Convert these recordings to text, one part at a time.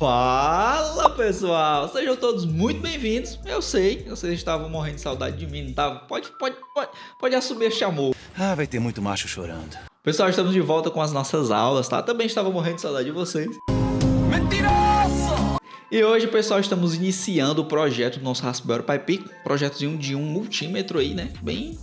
Fala pessoal, sejam todos muito bem-vindos. Eu sei que vocês estavam morrendo de saudade de mim, não tava? Pode assumir este amor. Vai ter muito macho chorando. Pessoal, estamos de volta com as nossas aulas, tá? Também estava morrendo de saudade de vocês. Mentiroso! E hoje, pessoal, estamos iniciando o projeto do nosso Raspberry Pi Pico, projetozinho de um multímetro aí, né? Bem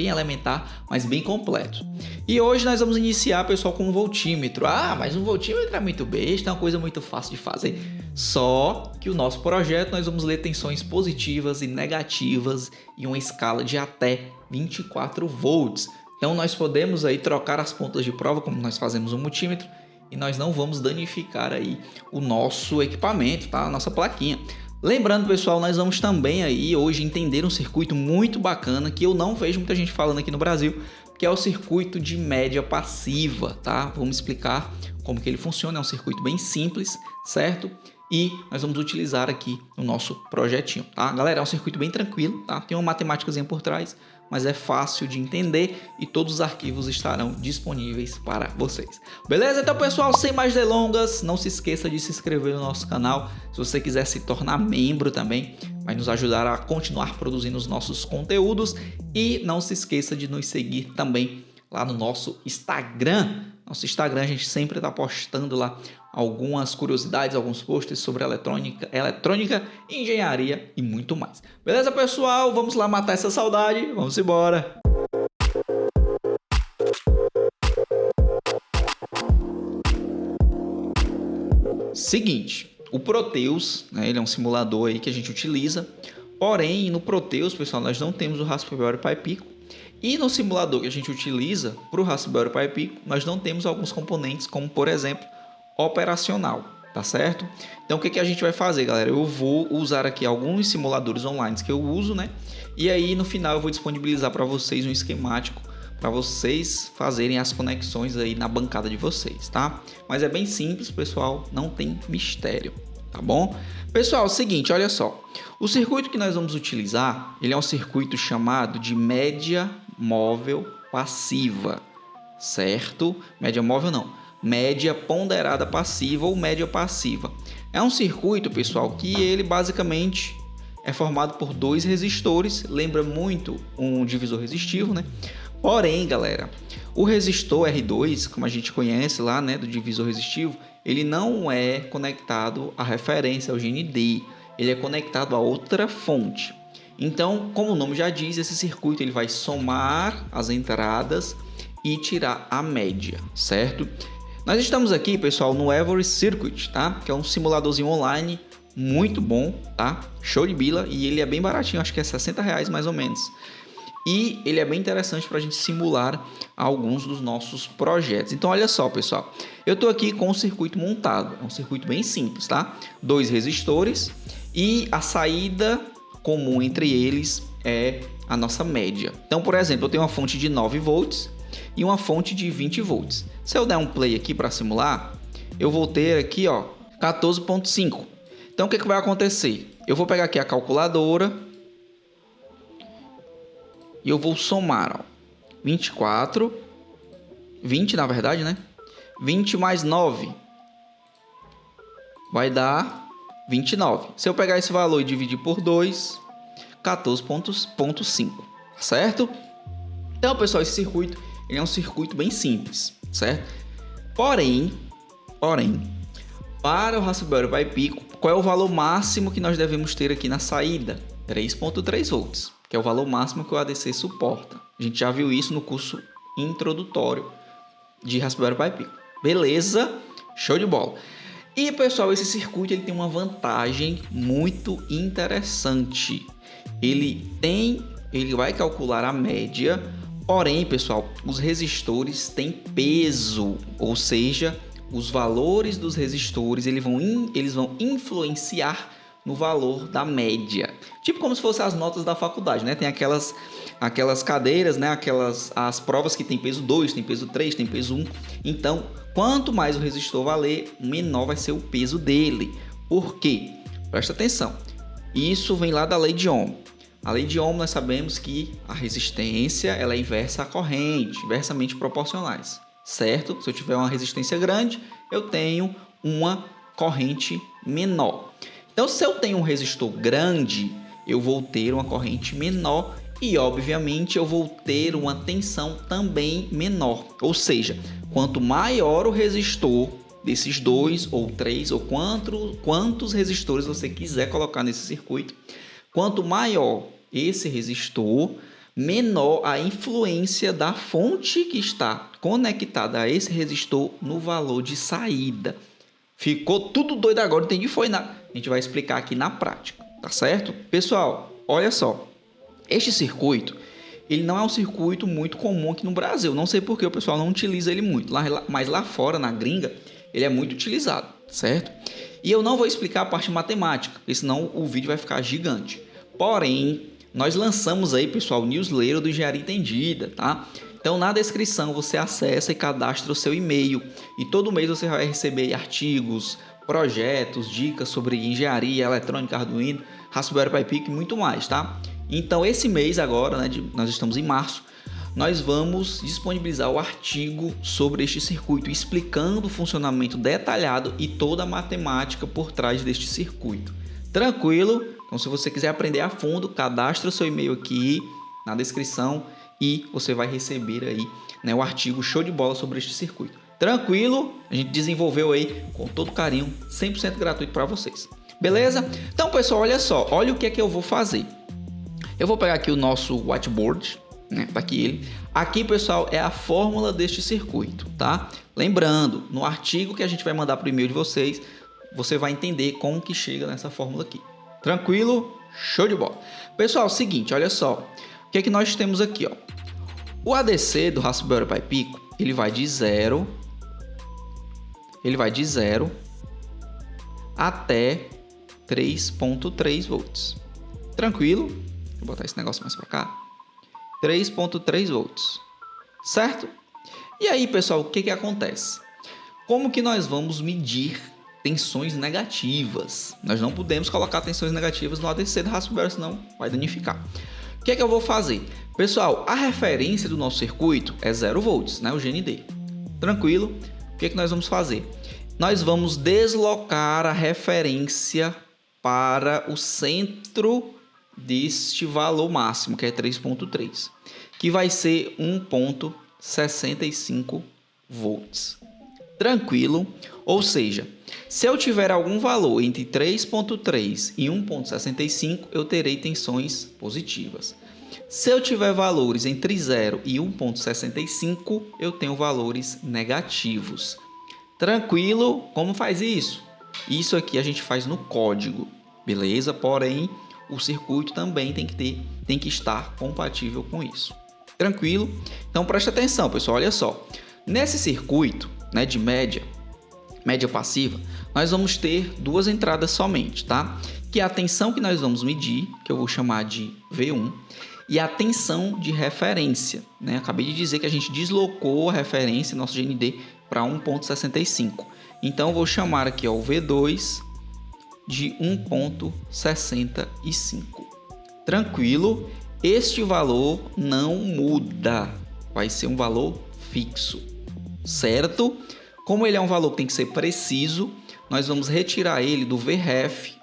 elementar, mas bem completo. E hoje nós vamos iniciar, pessoal, com um voltímetro. Mas um voltímetro é muito besta, é uma coisa muito fácil de fazer. Só que o nosso projeto nós vamos ler tensões positivas e negativas em uma escala de até 24 volts. Então nós podemos aí trocar as pontas de prova, como nós fazemos no multímetro, e nós não vamos danificar aí o nosso equipamento, tá? A nossa plaquinha. Lembrando, pessoal, nós vamos também aí hoje entender um circuito muito bacana que eu não vejo muita gente falando aqui no Brasil, que é o circuito de média passiva, tá? Vamos explicar como que ele funciona, é um circuito bem simples, certo? E nós vamos utilizar aqui o nosso projetinho, tá? Galera, é um circuito bem tranquilo, tá? Tem uma matemáticazinha por trás, mas é fácil de entender e todos os arquivos estarão disponíveis para vocês. Beleza? Então, pessoal, sem mais delongas, não se esqueça de se inscrever no nosso canal. Se você quiser se tornar membro também, vai nos ajudar a continuar produzindo os nossos conteúdos. E não se esqueça de nos seguir também lá no nosso Instagram. Nosso Instagram, a gente sempre está postando lá algumas curiosidades, alguns posts sobre eletrônica, engenharia e muito mais. Beleza, pessoal? Vamos lá matar essa saudade. Vamos embora. Seguinte, o Proteus, né, ele é um simulador aí que a gente utiliza. Porém, no Proteus, pessoal, nós não temos o Raspberry Pi Pico. E no simulador que a gente utiliza para o Raspberry Pi Pico, nós não temos alguns componentes, como por exemplo, operacional, tá certo? Então o que a gente vai fazer, galera? Eu vou usar aqui alguns simuladores online que eu uso, né? E aí no final eu vou disponibilizar para vocês um esquemático para vocês fazerem as conexões aí na bancada de vocês, tá? Mas é bem simples, pessoal, não tem mistério, tá bom? Pessoal, é o seguinte, olha só. O circuito que nós vamos utilizar, ele é um circuito chamado de média móvel passiva, certo? Média móvel não, média ponderada passiva ou média passiva. É um circuito, pessoal, que ele basicamente é formado por dois resistores, lembra muito um divisor resistivo, né? Porém, galera, o resistor R2, como a gente conhece lá, né, do divisor resistivo, ele não é conectado à referência, ao GND, ele é conectado a outra fonte. Então, como o nome já diz, esse circuito ele vai somar as entradas e tirar a média, certo? Nós estamos aqui, pessoal, no Every Circuit, tá? Que é um simuladorzinho online muito bom, tá? Show de bila, e ele é bem baratinho, acho que é R$60 mais ou menos. E ele é bem interessante para a gente simular alguns dos nossos projetos. Então, olha só, pessoal. Eu estou aqui com o circuito montado. É um circuito bem simples, tá? Dois resistores e a saída comum entre eles é a nossa média. Então, por exemplo, eu tenho uma fonte de 9 volts e uma fonte de 20 volts. Se eu der um play aqui para simular, eu vou ter aqui, ó, 14.5. Então, o que vai acontecer? Eu vou pegar aqui a calculadora e eu vou somar, ó, 20 na verdade, né? 20 mais 9 vai dar 29. Se eu pegar esse valor e dividir por 2, 14.5, certo? Então, pessoal, esse circuito ele é um circuito bem simples, certo? Porém, para o Raspberry Pi Pico, qual é o valor máximo que nós devemos ter aqui na saída? 3.3 volts. Que é o valor máximo que o ADC suporta. A gente já viu isso no curso introdutório de Raspberry Pi Pico. Beleza? Show de bola. E, pessoal, esse circuito ele tem uma vantagem muito interessante. Ele vai calcular a média, porém, pessoal, os resistores têm peso, ou seja, os valores dos resistores eles vão influenciar no valor da média. Tipo como se fossem as notas da faculdade, né? Tem aquelas cadeiras, né? As provas que tem peso 2, tem peso 3, tem peso 1. Então, quanto mais o resistor valer, menor vai ser o peso dele. Por quê? Presta atenção. Isso vem lá da lei de Ohm. A lei de Ohm nós sabemos que a resistência ela é inversa à corrente, inversamente proporcionais, certo? Se eu tiver uma resistência grande, eu tenho uma corrente menor. Então, se eu tenho um resistor grande, eu vou ter uma corrente menor e, obviamente, eu vou ter uma tensão também menor. Ou seja, quanto maior o resistor desses 2 ou 3 ou quantos resistores você quiser colocar nesse circuito, quanto maior esse resistor, menor a influência da fonte que está conectada a esse resistor no valor de saída. Ficou tudo doido agora, entendi? A gente vai explicar aqui na prática, tá certo? Pessoal, olha só. Este circuito, ele não é um circuito muito comum aqui no Brasil. Não sei por que o pessoal não utiliza ele muito. Mas lá fora, na gringa, ele é muito utilizado, certo? E eu não vou explicar a parte matemática, porque senão o vídeo vai ficar gigante. Porém, nós lançamos aí, pessoal, o newsletter do Engenharia Entendida, tá? Então, na descrição, você acessa e cadastra o seu e-mail. E todo mês você vai receber artigos, projetos, dicas sobre engenharia, eletrônica, Arduino, Raspberry Pi Pico e muito mais, tá? Então, esse mês agora, né, nós estamos em março, nós vamos disponibilizar o artigo sobre este circuito, explicando o funcionamento detalhado e toda a matemática por trás deste circuito. Tranquilo? Então, se você quiser aprender a fundo, cadastre o seu e-mail aqui na descrição e você vai receber aí, né, o artigo show de bola sobre este circuito. Tranquilo? A gente desenvolveu aí com todo carinho, 100% gratuito para vocês. Beleza? Então, pessoal, olha só. Olha o que é que eu vou fazer. Eu vou pegar aqui o nosso whiteboard, né? Tá aqui ele. Aqui, pessoal, é a fórmula deste circuito, tá? Lembrando, no artigo que a gente vai mandar para o e-mail de vocês, você vai entender como que chega nessa fórmula aqui. Tranquilo? Show de bola. Pessoal, seguinte, olha só. O que é que nós temos aqui, ó? O ADC do Raspberry Pi Pico, ele vai de 0 até 3.3 volts. Tranquilo? Vou botar esse negócio mais para cá. 3.3 volts. Certo? E aí, pessoal, o que que acontece? Como que nós vamos medir tensões negativas? Nós não podemos colocar tensões negativas no ADC do Raspberry, senão vai danificar. O que é que eu vou fazer? Pessoal, a referência do nosso circuito é 0 volts, né? O GND. Tranquilo? O que é que nós vamos fazer? Nós vamos deslocar a referência para o centro deste valor máximo, que é 3.3, que vai ser 1.65 volts. Tranquilo? Ou seja, se eu tiver algum valor entre 3.3 e 1.65, eu terei tensões positivas. Se eu tiver valores entre 0 e 1.65, eu tenho valores negativos. Tranquilo? Como faz isso? Isso aqui a gente faz no código, beleza? Porém, o circuito também tem que estar compatível com isso. Tranquilo? Então preste atenção, pessoal, olha só. Nesse circuito, né, de média passiva, nós vamos ter duas entradas somente, tá? Que é a tensão que nós vamos medir, que eu vou chamar de V1, e a tensão de referência, né? Acabei de dizer que a gente deslocou a referência, nosso GND, para 1.65. Então, eu vou chamar aqui, ó, o V2 de 1.65. Tranquilo? Este valor não muda, vai ser um valor fixo, certo? Como ele é um valor que tem que ser preciso, nós vamos retirar ele do VREF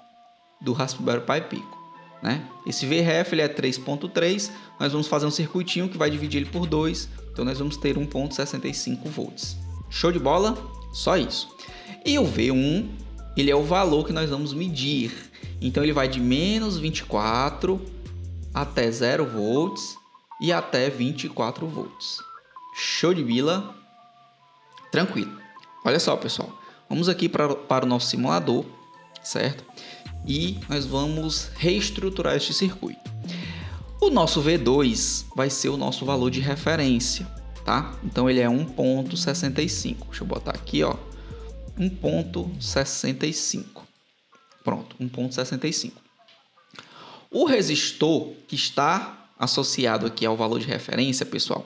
do Raspberry Pi Pico, né? Esse VREF ele é 3.3, nós vamos fazer um circuitinho que vai dividir ele por 2, então nós vamos ter 1.65 volts. Show de bola? Só isso. E o V1, ele é o valor que nós vamos medir, então ele vai de menos 24 até 0 volts e até 24 volts. Show de bila? Tranquilo. Olha só, pessoal, vamos aqui para o nosso simulador, certo? E nós vamos reestruturar este circuito. O nosso V2 vai ser o nosso valor de referência, tá? Então ele é 1.65. Deixa eu botar aqui, ó, 1.65. Pronto, 1.65. O resistor que está associado aqui ao valor de referência, pessoal,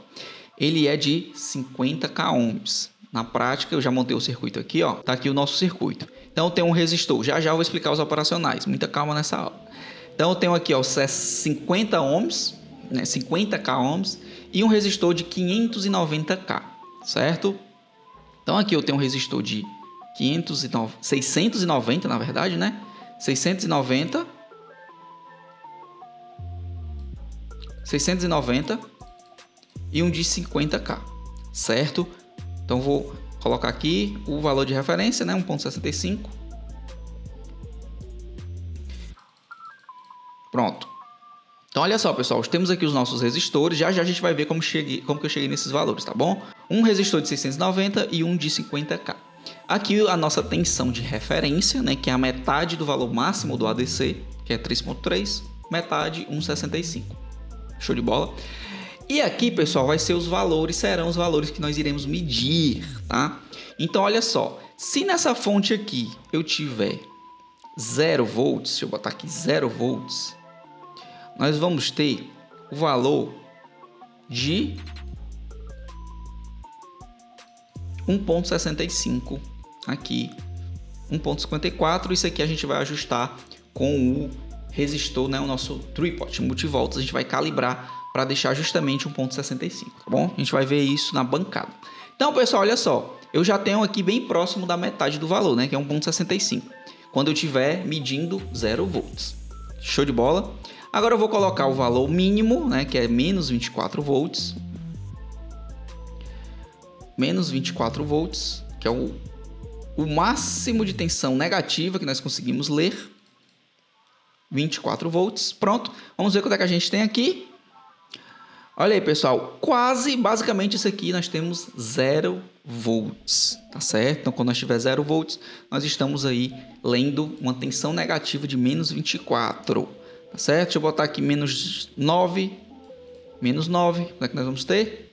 ele é de 50k ohms. Na prática, eu já montei o circuito aqui, ó. Tá aqui o nosso circuito. Então, eu tenho um resistor. Já eu vou explicar os operacionais. Muita calma nessa aula. Então, eu tenho aqui, ó, 50 ohms, né, 50k ohms e um resistor de 590k, certo? Então, aqui eu tenho um resistor de 690, na verdade, né? 690 e um de 50k, certo? Então vou colocar aqui o valor de referência, né? 1.65. Pronto. Então olha só, pessoal, temos aqui os nossos resistores, já a gente vai ver como que eu cheguei nesses valores, tá bom? Um resistor de 690 e um de 50k. Aqui a nossa tensão de referência, né, que é a metade do valor máximo do ADC, que é 3.3, metade 1.65. Show de bola? E aqui, pessoal, serão os valores que nós iremos medir, tá? Então olha só, se nessa fonte aqui eu tiver 0 volts, deixa eu botar aqui 0 volts, nós vamos ter o valor de 1.65 aqui, 1.54. Isso aqui a gente vai ajustar com o resistor, né, o nosso tripod multivolts. A gente vai calibrar para deixar justamente 1.65, tá bom? A gente vai ver isso na bancada. Então, pessoal, olha só, eu já tenho aqui bem próximo da metade do valor, né, que é 1.65, quando eu estiver medindo 0 volts. Show de bola? Agora eu vou colocar o valor mínimo, né, que é menos 24 volts. Menos 24 volts, que é o máximo de tensão negativa que nós conseguimos ler. 24 volts, pronto. Vamos ver quanto é que a gente tem aqui. Olha aí, pessoal, basicamente isso aqui nós temos 0 volts, tá certo? Então, quando nós tiver 0 volts, nós estamos aí lendo uma tensão negativa de menos 24, tá certo? Deixa eu botar aqui menos 9, quanto é que nós vamos ter?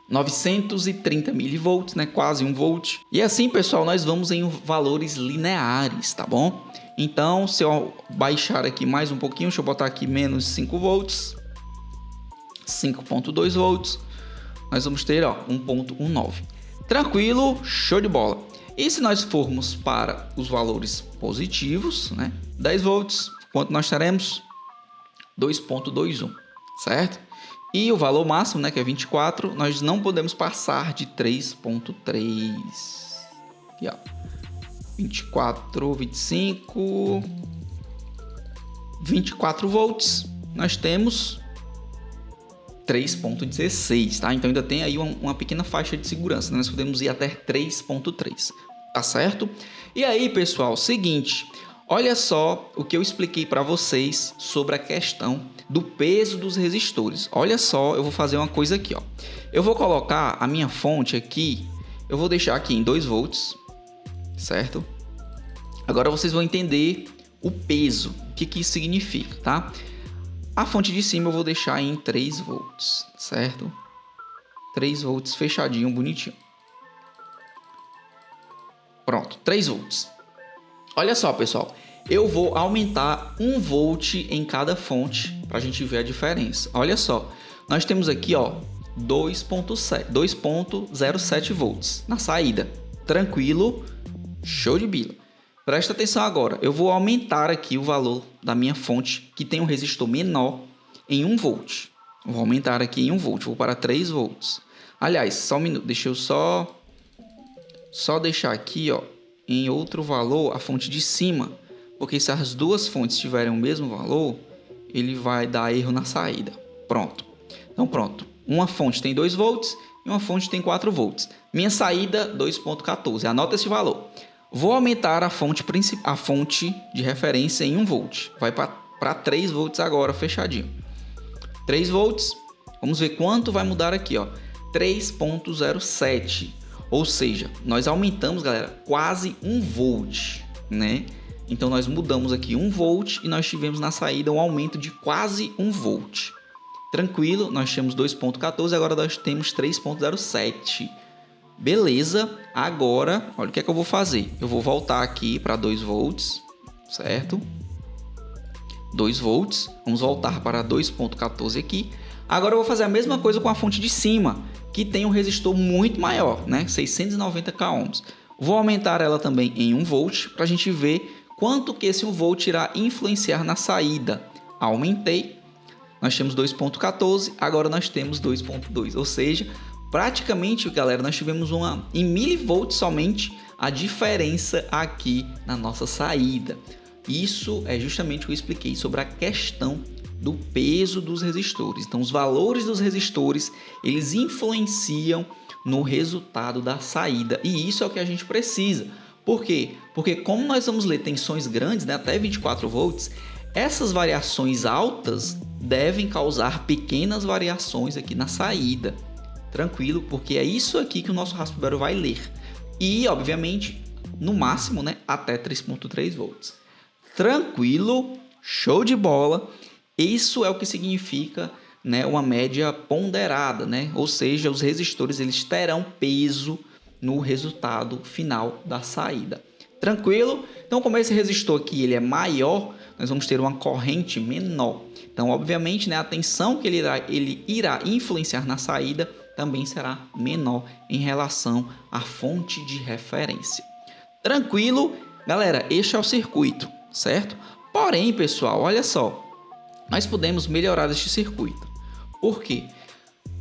930 milivolts, né? Quase 1 volt. E assim, pessoal, nós vamos em valores lineares, tá bom? Então, se eu baixar aqui mais um pouquinho, deixa eu botar aqui menos 5 volts, 5.2 volts, nós vamos ter, ó, 1.19. Tranquilo, show de bola. E se nós formos para os valores positivos, né? 10 volts, quanto nós teremos? 2.21, certo? E o valor máximo, né, que é 24, nós não podemos passar de 3.3. Aqui, ó. 24, 25, 24 volts. Nós temos 3.16, tá? Então ainda tem aí uma pequena faixa de segurança, né? Nós podemos ir até 3.3, tá certo? E aí, pessoal, seguinte, olha só o que eu expliquei para vocês sobre a questão do peso dos resistores. Olha só, eu vou fazer uma coisa aqui, ó. Eu vou colocar a minha fonte aqui, eu vou deixar aqui em 2 volts, certo? Agora vocês vão entender o peso, o que isso significa, tá? A fonte de cima eu vou deixar em 3 volts, certo? 3 volts fechadinho, bonitinho. Pronto, 3 volts. Olha só, pessoal. Eu vou aumentar 1 volt em cada fonte para a gente ver a diferença. Olha só, nós temos aqui, ó, 2.07 volts na saída. Tranquilo, show de bila. Presta atenção agora, eu vou aumentar aqui o valor da minha fonte, que tem um resistor menor, em 1 volt. Vou aumentar aqui em 1 volt, vou para 3 volts. Aliás, só um minuto, deixa eu só deixar aqui, ó, em outro valor a fonte de cima. Porque se as duas fontes tiverem o mesmo valor, ele vai dar erro na saída. Pronto. Então pronto. Uma fonte tem 2 volts e uma fonte tem 4 volts. Minha saída 2.14. Anota esse valor. Vou aumentar a fonte de referência em 1 volt. Vai para 3 volts agora, fechadinho. 3 volts. Vamos ver quanto vai mudar aqui, ó. 3.07. Ou seja, nós aumentamos, galera, quase 1 volt, né? Então, nós mudamos aqui 1 volt e nós tivemos na saída um aumento de quase 1 volt. Tranquilo, nós tínhamos 2.14, agora nós temos 3.07. Beleza, agora, olha o que é que eu vou fazer. Eu vou voltar aqui para 2 volts, certo? 2 volts, vamos voltar para 2.14 aqui. Agora eu vou fazer a mesma coisa com a fonte de cima, que tem um resistor muito maior, né? 690k ohms. Vou aumentar ela também em 1 volt para a gente ver quanto que esse 1 volt irá influenciar na saída. Aumentei, nós temos 2.14, agora nós temos 2.2, ou seja, praticamente, galera, nós tivemos em milivolts somente a diferença aqui na nossa saída. Isso é justamente o que eu expliquei sobre a questão do peso dos resistores. Então, os valores dos resistores, eles influenciam no resultado da saída. E isso é o que a gente precisa. Por quê? Porque como nós vamos ler tensões grandes, né, até 24 volts, essas variações altas devem causar pequenas variações aqui na saída. Tranquilo? Porque é isso aqui que o nosso Raspberry vai ler. E, obviamente, no máximo, né, até 3.3 volts. Tranquilo? Show de bola! Isso é o que significa, né, uma média ponderada, né? Ou seja, os resistores eles terão peso no resultado final da saída. Tranquilo? Então, como esse resistor aqui ele é maior, nós vamos ter uma corrente menor. Então, obviamente, né, a tensão que ele irá influenciar na saída também será menor em relação à fonte de referência. Tranquilo? Galera, este é o circuito, certo? Porém, pessoal, olha só. Nós podemos melhorar este circuito. Por quê?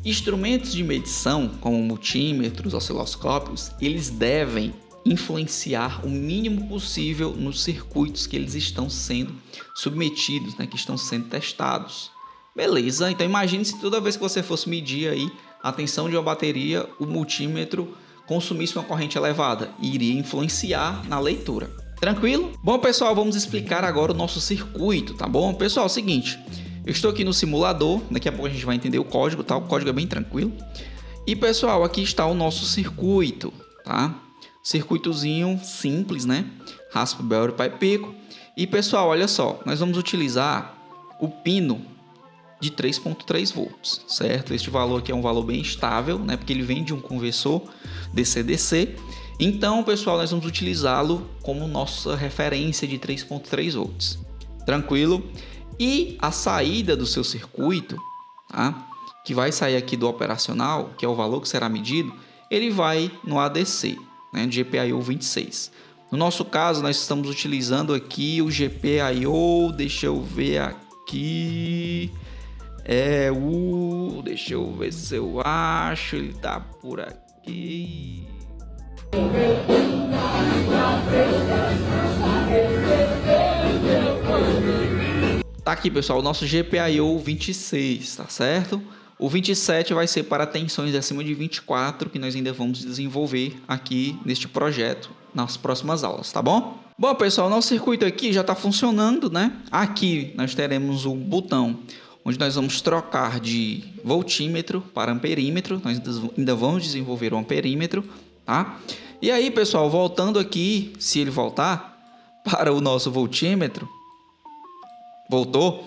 Instrumentos de medição, como multímetros, osciloscópios, eles devem influenciar o mínimo possível nos circuitos que eles estão sendo submetidos, né, que estão sendo testados. Beleza? Então imagine se toda vez que você fosse medir aí a tensão de uma bateria, o multímetro consumisse uma corrente elevada, e iria influenciar na leitura. Tranquilo? Bom, pessoal, vamos explicar agora o nosso circuito, tá bom? Pessoal, é o seguinte, eu estou aqui no simulador, daqui a pouco a gente vai entender o código, tá? O código é bem tranquilo. E, pessoal, aqui está o nosso circuito, tá? Circuitozinho simples, né? Raspberry Pi Pico. E, pessoal, olha só, nós vamos utilizar o pino de 3.3 volts, certo? Este valor aqui é um valor bem estável, né? Porque ele vem de um conversor DC-DC. Então, pessoal, nós vamos utilizá-lo como nossa referência de 3.3 volts. Tranquilo? E a saída do seu circuito, tá? Que vai sair aqui do operacional, que é o valor que será medido, ele vai no ADC, né? GPIO 26. No nosso caso, nós estamos utilizando aqui o GPIO, deixa eu ver aqui, deixa eu ver se eu acho, ele tá por aqui. Tá aqui, pessoal, o nosso GPIO 26, tá certo? O 27 vai ser para tensões acima de 24, que nós ainda vamos desenvolver aqui neste projeto nas próximas aulas, tá bom? Bom, pessoal, nosso circuito aqui já está funcionando, né? Aqui nós teremos o botão onde nós vamos trocar de voltímetro para amperímetro. Nós ainda vamos desenvolver o amperímetro, tá? E aí, pessoal, voltando aqui, se ele voltar para o nosso voltímetro, voltou,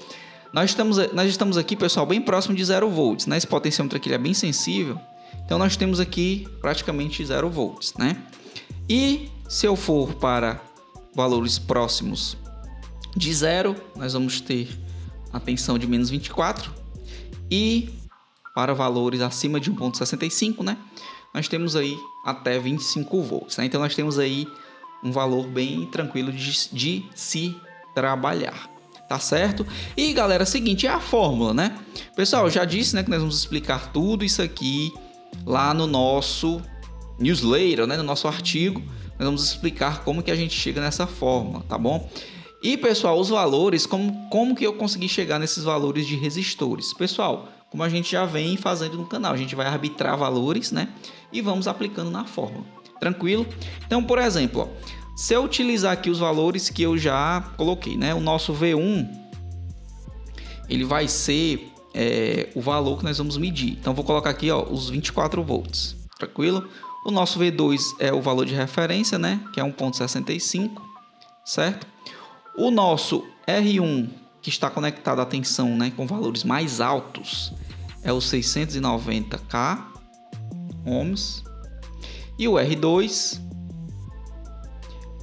nós estamos aqui, pessoal, bem próximo de 0 volts, né? Esse potenciômetro aqui é bem sensível, então nós temos aqui praticamente 0 volts, né? E se eu for para valores próximos de 0, nós vamos ter a tensão de menos 24, e para valores acima de 1.65, né? Nós temos aí até 25 volts, né? Então nós temos aí um valor bem tranquilo de se trabalhar, tá certo? E galera, é o seguinte, é a fórmula, né? Pessoal, eu já disse, né, que nós vamos explicar tudo isso aqui lá no nosso newsletter, né, no nosso artigo. Nós vamos explicar como que a gente chega nessa fórmula, tá bom? E pessoal, os valores, como que eu consegui chegar nesses valores de resistores? Pessoal, como a gente já vem fazendo no canal, a gente vai arbitrar valores, né? E vamos aplicando na fórmula. Tranquilo? Então, por exemplo, ó, se eu utilizar aqui os valores que eu já coloquei, né? O nosso V1, ele vai ser o valor que nós vamos medir. Então, vou colocar aqui, ó, os 24 volts. Tranquilo? O nosso V2 é o valor de referência, né? Que é 1.65, certo? O nosso R1, que está conectado à tensão, né, com valores mais altos, é o 690K ohms. E o R2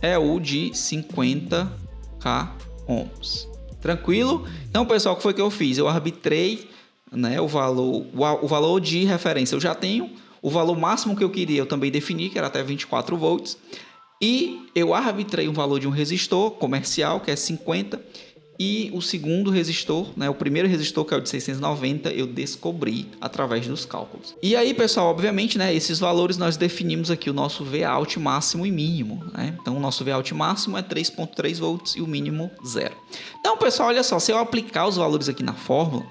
é o de 50K ohms. Tranquilo? Então, pessoal, o que foi que eu fiz? Eu arbitrei, né, o valor de referência eu já tenho. O valor máximo que eu queria eu também defini, que era até 24 volts. E eu arbitrei um valor de um resistor comercial, que é 50. E o segundo resistor, né, o primeiro resistor, que é o de 690, eu descobri através dos cálculos. E aí, pessoal, obviamente, né, esses valores nós definimos aqui o nosso Vout máximo e mínimo, né? Então, o nosso Vout máximo é 3.3 volts e o mínimo 0. Então, pessoal, olha só, se eu aplicar os valores aqui na fórmula,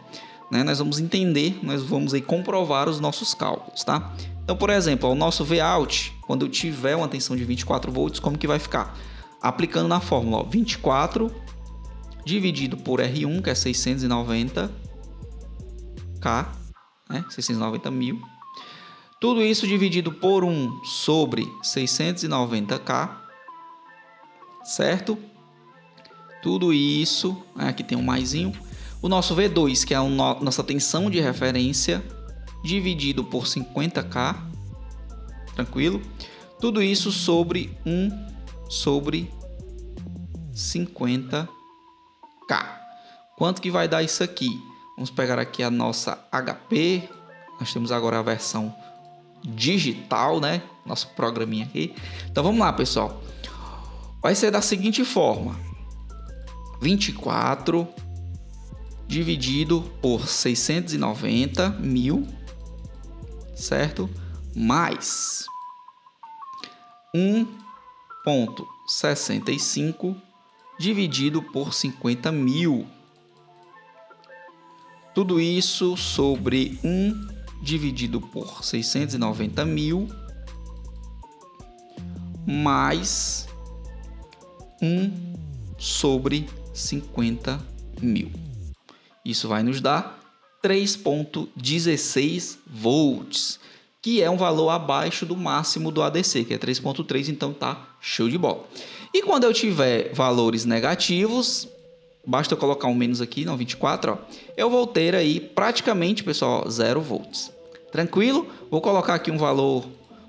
né, nós vamos entender, nós vamos aí comprovar os nossos cálculos, tá? Então, por exemplo, o nosso Vout, quando eu tiver uma tensão de 24 volts, como que vai ficar? Aplicando na fórmula, ó, 24 dividido por R1, que é 690K, né? 690 mil. Tudo isso dividido por 1 sobre 690K, certo? Tudo isso, aqui tem um maisinho. O nosso V2, que é a nossa tensão de referência, dividido por 50K, tranquilo? Tudo isso sobre 1 sobre 50K. Quanto que vai dar isso aqui? Vamos pegar aqui a nossa HP. Nós temos agora a versão digital, né? Nosso programinha aqui. Então vamos lá, pessoal. Vai ser da seguinte forma: 24 dividido por 690 mil, certo? Mais 1,65 dividido por 50 mil. Tudo isso sobre 1 dividido por 690 mil mais 1 sobre 50 mil. Isso vai nos dar 3,16 volts, que é um valor abaixo do máximo do ADC, que é 3,3, então tá show de bola. E quando eu tiver valores negativos, basta eu colocar um menos aqui, não, 24, ó, eu vou ter aí praticamente, pessoal, 0 volts. Tranquilo? Vou colocar aqui um valor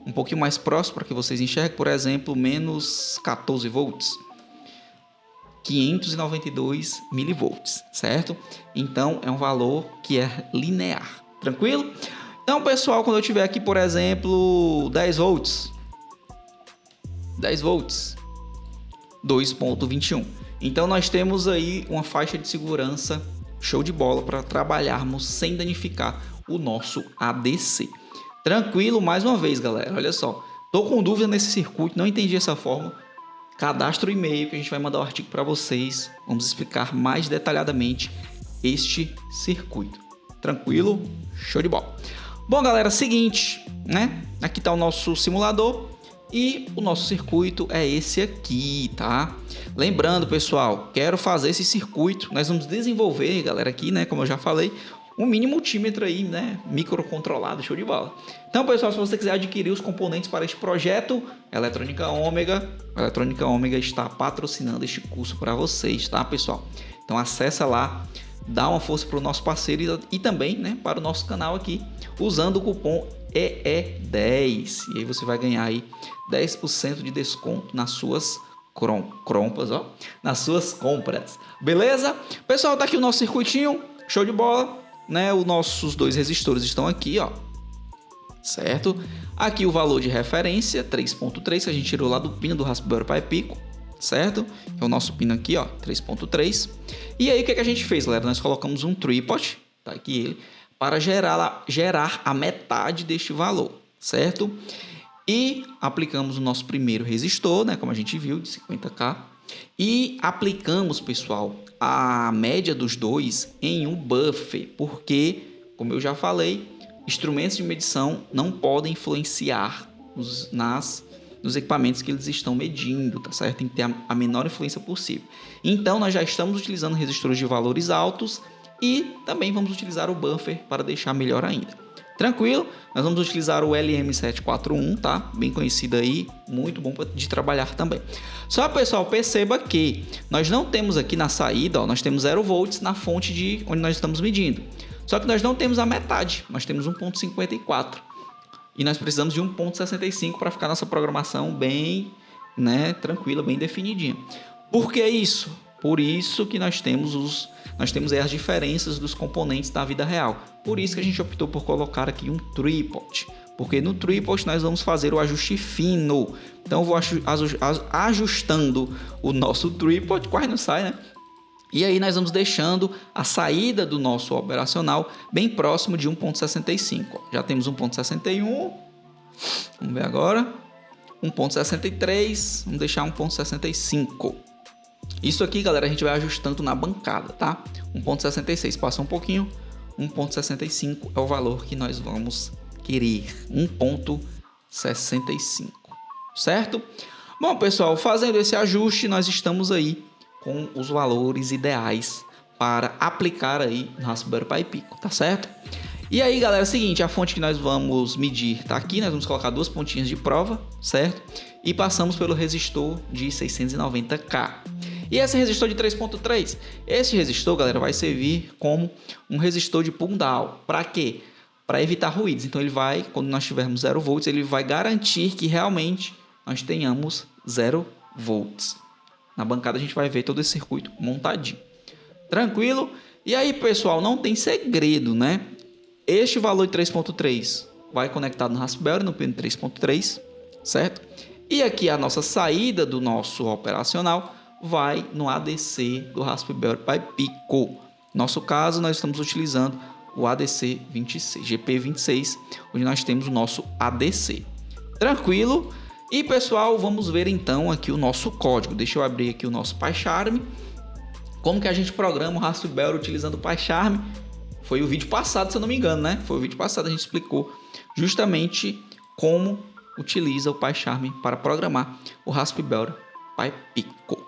um pouquinho mais próximo para que vocês enxerguem, por exemplo, menos 14 volts. 592 milivolts, certo? Então, é um valor que é linear, tranquilo? Então, pessoal, quando eu tiver aqui, por exemplo, 10 volts, 2,21. Então, nós temos aí uma faixa de segurança show de bola para trabalharmos sem danificar o nosso ADC. Tranquilo? Mais uma vez, galera, olha só. Tô com dúvida nesse circuito, não entendi essa fórmula. Cadastre o e-mail que a gente vai mandar o artigo para vocês. Vamos explicar mais detalhadamente este circuito. Tranquilo? Show de bola. Bom, galera, seguinte, né? Aqui está o nosso simulador e o nosso circuito é esse aqui, tá? Lembrando, pessoal, quero fazer esse circuito. Nós vamos desenvolver, galera, aqui, né? Como eu já falei, um mini multímetro aí, né? Microcontrolado, show de bola. Então, pessoal, se você quiser adquirir os componentes para este projeto, Eletrônica Ômega está patrocinando este curso para vocês, tá, pessoal? Então, acessa lá, dá uma força para o nosso parceiro e também, né, para o nosso canal aqui, usando o cupom EE10. E aí você vai ganhar aí 10% de desconto nas suas compras, ó, nas suas compras. Beleza? Pessoal, tá aqui o nosso circuitinho, show de bola. Né, os nossos dois resistores estão aqui, ó, certo? Aqui o valor de referência 3.3 que a gente tirou lá do pino do Raspberry Pi Pico, certo? É o nosso pino aqui, ó, 3.3. E aí o que a gente fez, galera? Nós colocamos um tripod, tá aqui ele, para gerar a metade deste valor, certo? E aplicamos o nosso primeiro resistor, né, como a gente viu, de 50K. E aplicamos, pessoal, a média dos dois em um buffer, porque, como eu já falei, instrumentos de medição não podem influenciar nos equipamentos que eles estão medindo, tá certo? Tem que ter a menor influência possível. Então, nós já estamos utilizando resistores de valores altos e também vamos utilizar o buffer para deixar melhor ainda. Tranquilo? Nós vamos utilizar o LM741, tá? Bem conhecido aí, muito bom de trabalhar também. Só, pessoal, perceba que nós não temos aqui na saída, ó, nós temos 0 volts na fonte de onde nós estamos medindo. Só que nós não temos a metade, nós temos 1.54. E nós precisamos de 1.65 para ficar nossa programação bem, né, tranquila, bem definidinha. Por que isso? Por isso que nós temos aí as diferenças dos componentes da vida real. Por isso que a gente optou por colocar aqui um tripod. Porque no tripod nós vamos fazer o ajuste fino. Então eu vou ajustando o nosso tripod, quase não sai, né? E aí nós vamos deixando a saída do nosso operacional bem próximo de 1.65. Já temos 1.61. Vamos ver agora. 1.63. Vamos deixar 1.65. Isso aqui, galera, a gente vai ajustando na bancada, tá? 1.66 passa um pouquinho. 1.65 é o valor que nós vamos querer. 1.65. Certo? Bom, pessoal, fazendo esse ajuste, nós estamos aí com os valores ideais para aplicar aí no Raspberry Pi Pico, tá certo? E aí, galera, é o seguinte, a fonte que nós vamos medir tá aqui, nós vamos colocar duas pontinhas de prova, certo? E passamos pelo resistor de 690K. E esse resistor de 3.3, esse resistor, galera, vai servir como um resistor de pull down. Para quê? Para evitar ruídos. Então ele vai, quando nós tivermos 0 volts, ele vai garantir que realmente nós tenhamos 0 volts. Na bancada a gente vai ver todo esse circuito montadinho. Tranquilo? E aí, pessoal, não tem segredo, né? Este valor de 3.3 vai conectado no Raspberry, no pino 3.3, certo? E aqui a nossa saída do nosso operacional vai no ADC do Raspberry Pi Pico. No nosso caso, nós estamos utilizando o ADC 26, GP26, onde nós temos o nosso ADC. Tranquilo? E pessoal, vamos ver então aqui o nosso código. Deixa eu abrir aqui o nosso PyCharm. Como que a gente programa o Raspberry utilizando o PyCharm? Foi o vídeo passado, se eu não me engano, né? Foi o vídeo passado, a gente explicou justamente como utiliza o PyCharm para programar o Raspberry Pi Pico.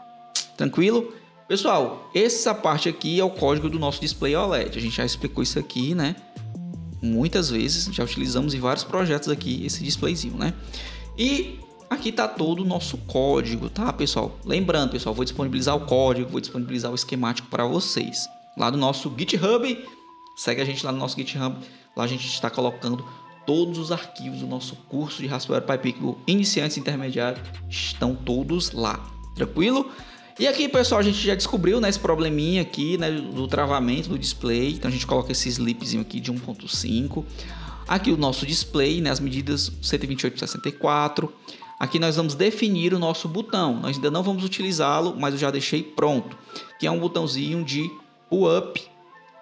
Tranquilo? Pessoal, essa parte aqui é o código do nosso display OLED. A gente já explicou isso aqui, né? Muitas vezes, já utilizamos em vários projetos aqui esse displayzinho, né? E aqui tá todo o nosso código, tá, pessoal? Lembrando, pessoal, vou disponibilizar o código, vou disponibilizar o esquemático para vocês. Lá no nosso GitHub, segue a gente lá no nosso GitHub. Lá a gente está colocando todos os arquivos do nosso curso de Raspberry Pi Pico iniciantes e intermediários. Estão todos lá, tranquilo? E aqui, pessoal, a gente já descobriu, né, esse probleminha aqui, né, do travamento do display. Então a gente coloca esse slipzinho aqui de 1.5. Aqui o nosso display, né, as medidas 128/64. Aqui nós vamos definir o nosso botão. Nós ainda não vamos utilizá-lo, mas eu já deixei pronto. Que é um botãozinho de pull-up,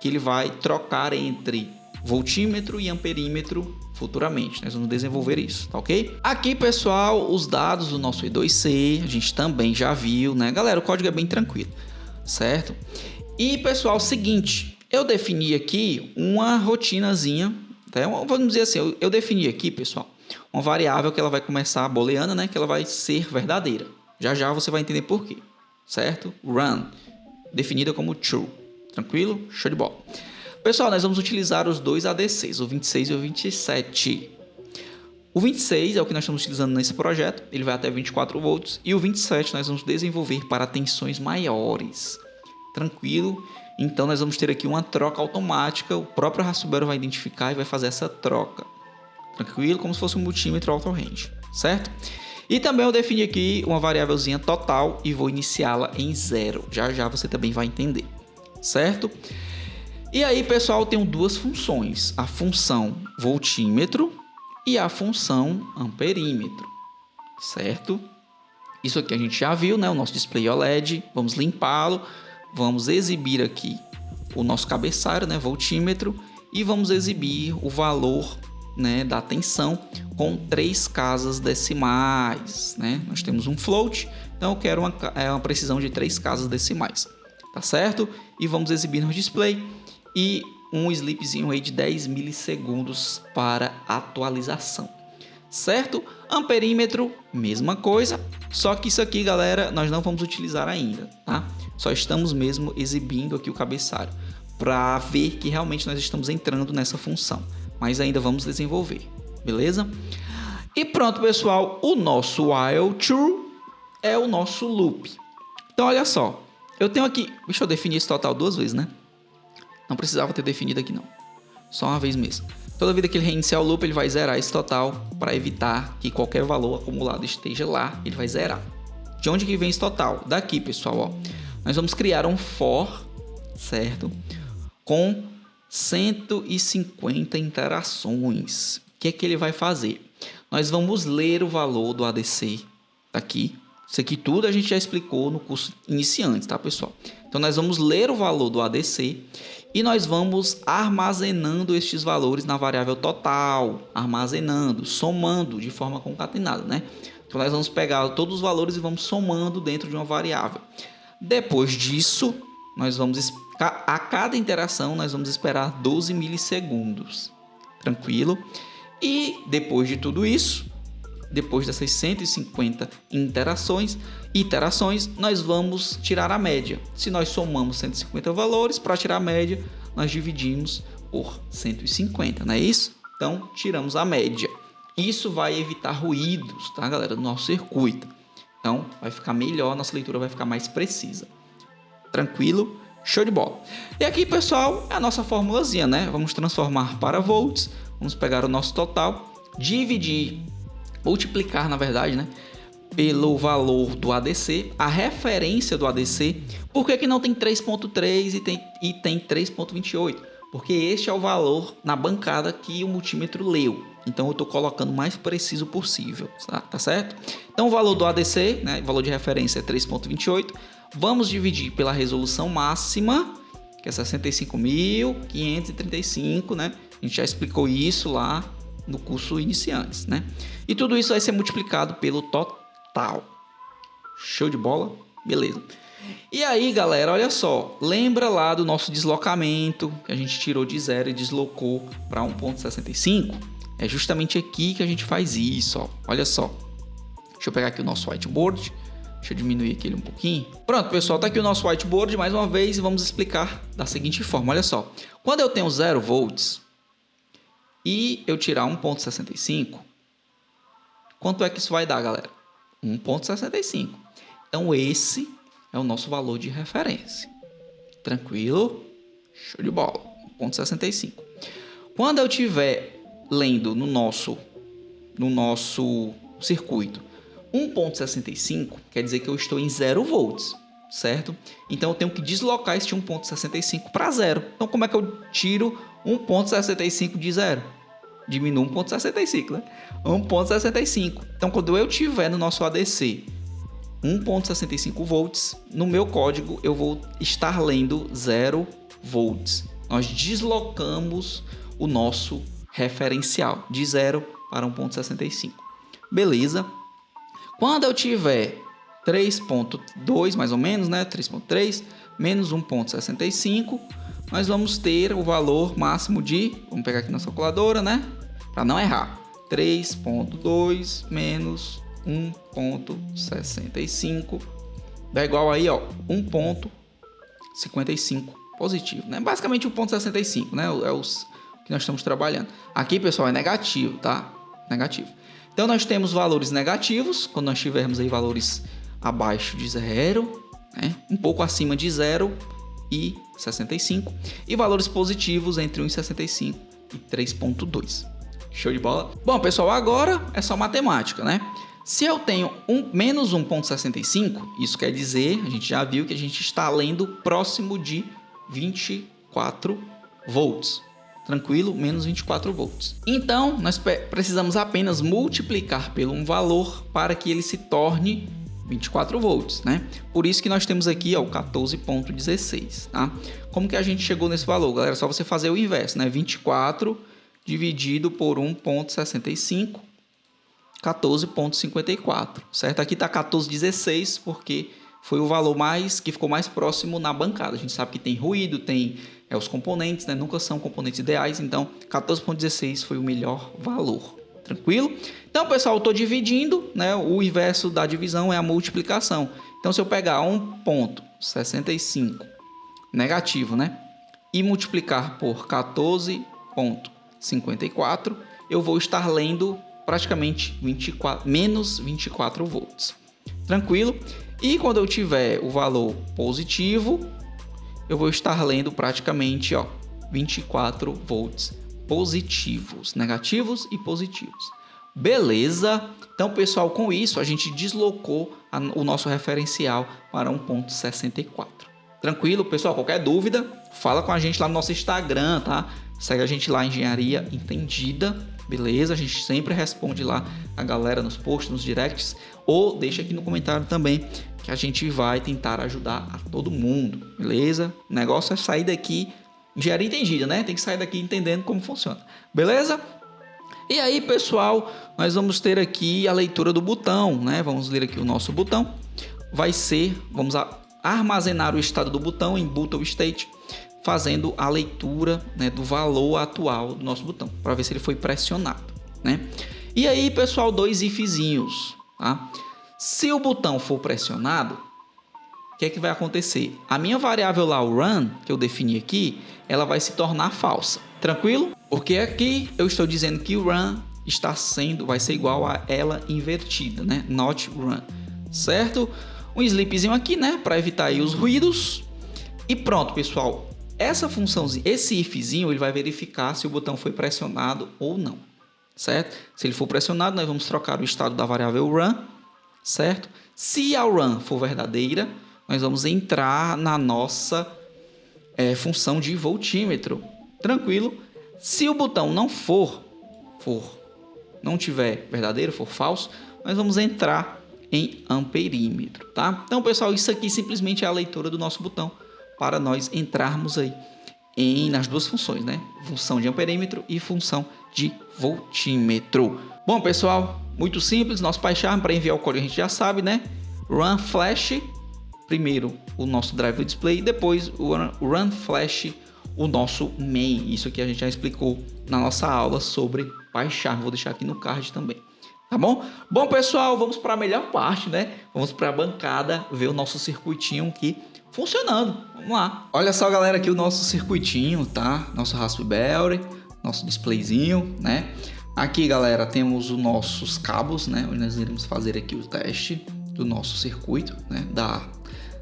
que ele vai trocar entre voltímetro e amperímetro futuramente. Nós vamos desenvolver isso, tá ok? Aqui, pessoal, os dados do nosso E2C, a gente também já viu, né? Galera, o código é bem tranquilo, certo? E, pessoal, seguinte, eu defini aqui uma rotinazinha, tá? Vamos dizer assim, eu defini aqui, pessoal, uma variável que ela vai começar booleana, né? Que ela vai ser verdadeira. Já já você vai entender por quê, certo? Run, definida como true. Tranquilo? Show de bola. Pessoal, nós vamos utilizar os dois ADCs, o 26 e o 27. O 26 é o que nós estamos utilizando nesse projeto, ele vai até 24 volts. E o 27 nós vamos desenvolver para tensões maiores. Tranquilo? Então nós vamos ter aqui uma troca automática, o próprio Raspberry vai identificar e vai fazer essa troca. Tranquilo? Como se fosse um multímetro auto range, certo? E também eu defini aqui uma variávelzinha total e vou iniciá-la em 0. Já já você também vai entender, certo? E aí, pessoal, tem duas funções, a função voltímetro e a função amperímetro, certo? Isso aqui a gente já viu, né? O nosso display OLED, vamos limpá-lo, vamos exibir aqui o nosso cabeçalho, né? Voltímetro, e vamos exibir o valor, né, da tensão com 3 casas decimais, né? Nós temos um float, então eu quero uma precisão de 3 casas decimais, tá certo? E vamos exibir no display e um sleepzinho aí de 10 milissegundos para atualização, certo? Amperímetro, mesma coisa, só que isso aqui, galera, nós não vamos utilizar ainda, tá? Só estamos mesmo exibindo aqui o cabeçalho para ver que realmente nós estamos entrando nessa função, mas ainda vamos desenvolver, beleza? E pronto, pessoal, o nosso while true é o nosso loop. Então, olha só, eu tenho aqui, deixa eu definir esse total 2 vezes, né? Não precisava ter definido aqui não, só uma vez mesmo. Toda vida que ele reiniciar o loop, ele vai zerar esse total para evitar que qualquer valor acumulado esteja lá, ele vai zerar. De onde que vem esse total? Daqui, pessoal, ó. Nós vamos criar um for, certo? Com 150 interações. O que é que ele vai fazer? Nós vamos ler o valor do ADC aqui, Isso aqui tudo a gente já explicou no curso Iniciantes, tá, pessoal? Então, nós vamos ler o valor do ADC e nós vamos armazenando estes valores na variável total, armazenando, somando de forma concatenada, né? Então, nós vamos pegar todos os valores e vamos somando dentro de uma variável. Depois disso, nós vamos, a cada interação, nós vamos esperar 12 milissegundos. Tranquilo? E depois de tudo isso, depois dessas 150 iterações, nós vamos tirar a média. Se nós somamos 150 valores, para tirar a média, nós dividimos por 150, não é isso? Então, tiramos a média. Isso vai evitar ruídos, tá, galera, do nosso circuito. Então, vai ficar melhor, nossa leitura vai ficar mais precisa. Tranquilo? Show de bola. E aqui, pessoal, é a nossa formulazinha, né? Vamos transformar para volts, vamos pegar o nosso total, multiplicar, na verdade, né, pelo valor do ADC, a referência do ADC. Por que não tem 3.3 e tem 3.28? Porque este é o valor na bancada que o multímetro leu. Então, eu estou colocando o mais preciso possível, tá certo? Então, o valor do ADC, né, o valor de referência é 3.28. Vamos dividir pela resolução máxima, que é 65.535, né? A gente já explicou isso lá no curso Iniciantes, né? E tudo isso vai ser multiplicado pelo total. Show de bola? Beleza. E aí, galera, olha só. Lembra lá do nosso deslocamento, que a gente tirou de 0 e deslocou para 1.65? É justamente aqui que a gente faz isso, ó. Olha só. Deixa eu pegar aqui o nosso whiteboard. Deixa eu diminuir aqui ele um pouquinho. Pronto, pessoal, tá aqui o nosso whiteboard mais uma vez e vamos explicar da seguinte forma. Olha só. Quando eu tenho 0 volts e eu tirar 1.65, quanto é que isso vai dar, galera? 1.65. Então, esse é o nosso valor de referência. Tranquilo? Show de bola. 1.65. Quando eu estiver lendo no nosso circuito 1.65, quer dizer que eu estou em 0 volts, certo? Então, eu tenho que deslocar este 1.65 para 0. Então, como é que eu tiro 1.65 de 0? Diminuo 1.65, né? 1.65. Então, quando eu tiver no nosso ADC 1.65 volts, no meu código eu vou estar lendo 0 volts. Nós deslocamos o nosso referencial de 0 para 1.65. Beleza? Quando eu tiver 3.2, mais ou menos, né? 3.3 menos 1.65, nós vamos ter o valor máximo de, vamos pegar aqui na calculadora, né? Para não errar. 3.2 menos 1.65 dá igual aí, ó, 1.55 positivo, né? Basicamente 1.65, né? É os que nós estamos trabalhando. Aqui, pessoal, é negativo, tá? Negativo. Então, nós temos valores negativos, quando nós tivermos aí valores abaixo de 0, né? Um pouco acima de 0 e 65, e valores positivos entre 1,65 e 3,2. Show de bola? Bom, pessoal, agora é só matemática, né? Se eu tenho menos 1,65, isso quer dizer, a gente já viu que a gente está lendo próximo de 24 volts. Tranquilo? Menos 24 volts. Então, nós precisamos apenas multiplicar pelo um valor para que ele se torne 24 volts, né? Por isso que nós temos aqui, ó, o 14.16, tá? Como que a gente chegou nesse valor, galera? É só você fazer o inverso, né? 24 dividido por 1.65, 14.54, certo? Aqui tá 14.16 porque foi o valor que ficou mais próximo na bancada. A gente sabe que tem ruído, tem os componentes, né? Nunca são componentes ideais, então 14.16 foi o melhor valor. Tranquilo? Então, pessoal, eu estou dividindo, né? O inverso da divisão é a multiplicação. Então, se eu pegar 1.65 negativo, né? E multiplicar por 14.54, eu vou estar lendo praticamente menos 24 volts. Tranquilo? E quando eu tiver o valor positivo, eu vou estar lendo praticamente, ó, 24 volts positivos, negativos e positivos. Beleza? Então, pessoal, com isso a gente deslocou o nosso referencial para 1.64. Tranquilo, pessoal? Qualquer dúvida, fala com a gente lá no nosso Instagram, tá? Segue a gente lá, Engenharia Entendida. Beleza? A gente sempre responde lá a galera nos posts, nos directs. ou deixa aqui no comentário também, que a gente vai tentar ajudar a todo mundo, beleza? O negócio é sair daqui, engenharia entendida, né? Tem que sair daqui entendendo como funciona, beleza? E aí, pessoal, nós vamos ter aqui a leitura do botão, né? Vamos ler aqui o nosso botão. Vai ser, vamos armazenar o estado do botão em bottle state, fazendo a leitura, né, do valor atual do nosso botão, para ver se ele foi pressionado, né? E aí, pessoal, dois ifzinhos, tá? Se o botão for pressionado, o que é que vai acontecer? A minha variável lá, o run, que eu defini aqui, ela vai se tornar falsa. Tranquilo? Porque aqui eu estou dizendo que o run vai ser igual a ela invertida, né? Not run, certo? Um sleepzinho aqui, né? Para evitar aí os ruídos. E pronto, pessoal. Essa funçãozinha, esse ifzinho, ele vai verificar se o botão foi pressionado ou não, certo? Se ele for pressionado, nós vamos trocar o estado da variável run, certo? Se a run for verdadeira, nós vamos entrar na nossa função de voltímetro. Tranquilo? Se o botão não tiver verdadeiro, for falso, nós vamos entrar em amperímetro, tá? Então, pessoal, isso aqui simplesmente é a leitura do nosso botão para nós entrarmos aí nas duas funções, né? Função de amperímetro e função de voltímetro. Bom, pessoal, muito simples. Nosso PyCharm, para enviar o código a gente já sabe, né? Run flash, primeiro o nosso drive display, depois o run flash, o nosso main. Isso aqui a gente já explicou na nossa aula sobre PyCharm. Vou deixar aqui no card também. Tá bom? Bom, pessoal, vamos para a melhor parte, né? Vamos para a bancada ver o nosso circuitinho aqui funcionando. Vamos lá. Olha só, galera, aqui o nosso circuitinho, tá? Nosso Raspberry, nosso displayzinho, né? Aqui, galera, temos os nossos cabos, né? Onde nós iremos fazer aqui o teste do nosso circuito, né?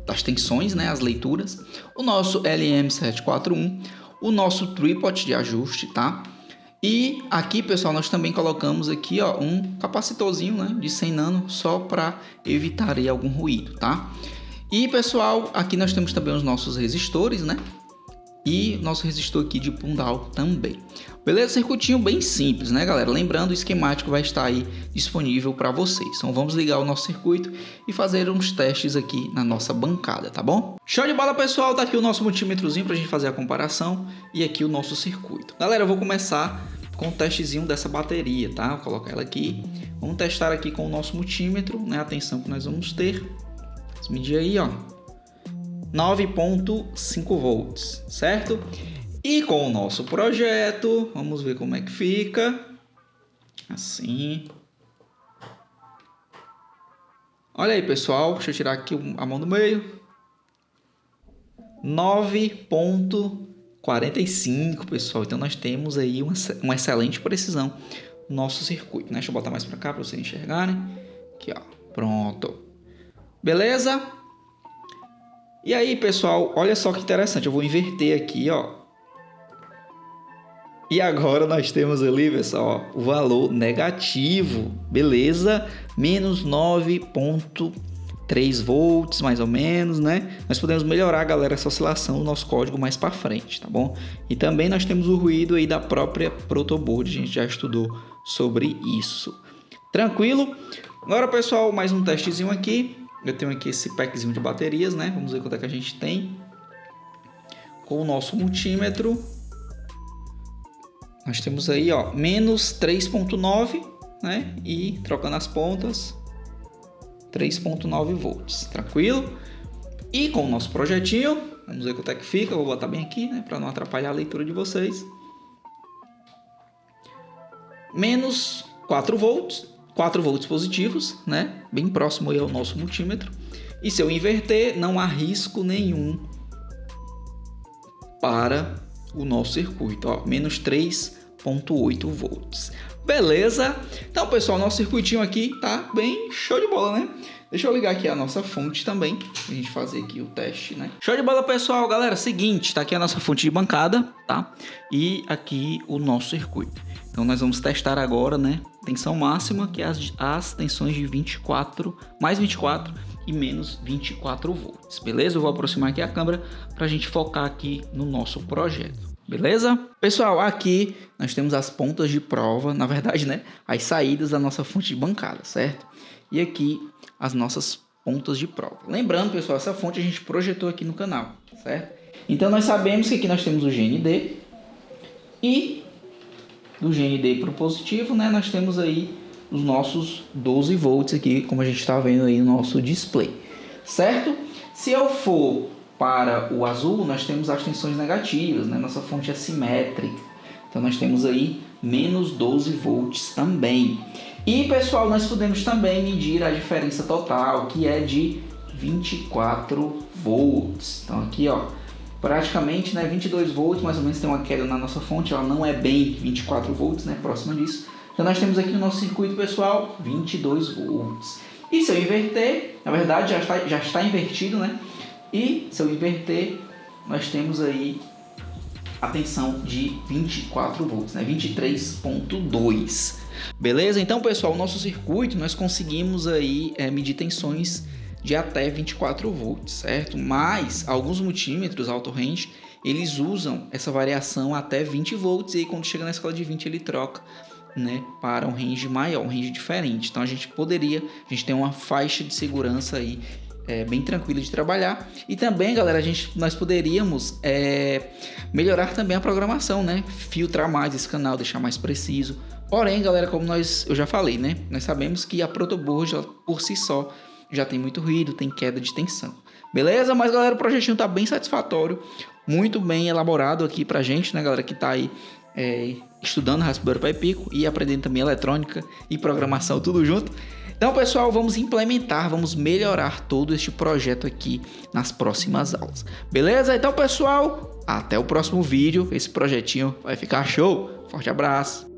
Das tensões, né? As leituras. O nosso LM741, o nosso tripod de ajuste, tá? E aqui, pessoal, nós também colocamos aqui, ó, um capacitorzinho, né, de 100 nano, só para evitar aí algum ruído, tá? E, pessoal, aqui nós temos também os nossos resistores, né? E nosso resistor aqui de Pundal também. Beleza? Circuitinho bem simples, né, galera? Lembrando, o esquemático vai estar aí disponível para vocês. Então, vamos ligar o nosso circuito e fazer uns testes aqui na nossa bancada, tá bom? Show de bola, pessoal! Tá aqui o nosso multímetrozinho para a gente fazer a comparação e aqui o nosso circuito. Galera, eu vou começar com o testezinho dessa bateria, tá? Vou colocar ela aqui. Vamos testar aqui com o nosso multímetro, né? A tensão que nós vamos ter. Vamos medir aí, ó. 9.5 volts, certo? E com o nosso projeto, vamos ver como é que fica. Assim. Olha aí, pessoal. Deixa eu tirar aqui a mão do meio. 9.45, pessoal. Então, nós temos aí uma excelente precisão no nosso circuito, né? Deixa eu botar mais para cá para vocês enxergarem. Aqui, ó. Pronto. Beleza? E aí, pessoal, olha só que interessante. Eu vou inverter aqui, ó. E agora nós temos ali, pessoal, ó, o valor negativo. Beleza? Menos 9.3 volts, mais ou menos, né? Nós podemos melhorar, galera, essa oscilação do nosso código mais para frente, tá bom? E também nós temos o ruído aí da própria protoboard. A gente já estudou sobre isso. Tranquilo? Agora, pessoal, mais um testezinho aqui. Eu tenho aqui esse packzinho de baterias, né? Vamos ver quanto é que a gente tem. Com o nosso multímetro. Nós temos aí, ó, menos 3.9, né? E trocando as pontas, 3.9 volts. Tranquilo? E com o nosso projetinho, vamos ver quanto é que fica. Eu vou botar bem aqui, né? Para não atrapalhar a leitura de vocês. Menos 4 volts. 4 volts positivos, né? Bem próximo aí ao nosso multímetro. E se eu inverter, não há risco nenhum para o nosso circuito, ó, menos 3.8 volts. Beleza? Então, pessoal, nosso circuitinho aqui tá bem show de bola, né? Deixa eu ligar aqui a nossa fonte também, pra gente fazer aqui o teste, né? Show de bola, pessoal. Galera, seguinte, tá aqui a nossa fonte de bancada, tá? E aqui o nosso circuito. Então, nós vamos testar agora, né? Tensão máxima, que é as tensões de 24, mais 24 e menos 24 volts, beleza? Eu vou aproximar aqui a câmera para a gente focar aqui no nosso projeto, beleza? Pessoal, aqui nós temos as pontas de prova, na verdade, né? As saídas da nossa fonte de bancada, certo? E aqui as nossas pontas de prova. Lembrando, pessoal, essa fonte a gente projetou aqui no canal, certo? Então nós sabemos que aqui nós temos o GND e do GND para o positivo, né, nós temos aí os nossos 12 volts aqui, como a gente está vendo aí no nosso display, certo? Se eu for para o azul, nós temos as tensões negativas, né? Nossa fonte é simétrica, então nós temos aí menos 12 volts também. E pessoal, nós podemos também medir a diferença total, que é de 24 volts. Então aqui, ó, praticamente, né, 22 volts, mais ou menos tem uma queda na nossa fonte, ela não é bem 24 volts, né, próxima disso. Então nós temos aqui no nosso circuito, pessoal, 22 volts. E se eu inverter, na verdade já está invertido, né? E se eu inverter, nós temos aí a tensão de 24 volts, né? 23.2. Beleza? Então, pessoal, o nosso circuito nós conseguimos aí medir tensões de até 24 volts, certo? Mas alguns multímetros alto-range, eles usam essa variação até 20 volts e aí quando chega na escala de 20 ele troca, né, para um range maior, um range diferente. Então a gente tem uma faixa de segurança aí bem tranquila de trabalhar. E também, galera, nós poderíamos melhorar também a programação, né? Filtrar mais esse canal, deixar mais preciso. Porém, galera, como eu já falei, né? Nós sabemos que a protoboard por si só já tem muito ruído, tem queda de tensão. Beleza? Mas, galera, o projetinho tá bem satisfatório, muito bem elaborado aqui pra gente, né, galera, que tá aí estudando Raspberry Pi Pico e aprendendo também eletrônica e programação, tudo junto. Então, pessoal, vamos implementar, vamos melhorar todo este projeto aqui nas próximas aulas. Beleza? Então, pessoal, até o próximo vídeo. Esse projetinho vai ficar show. Forte abraço.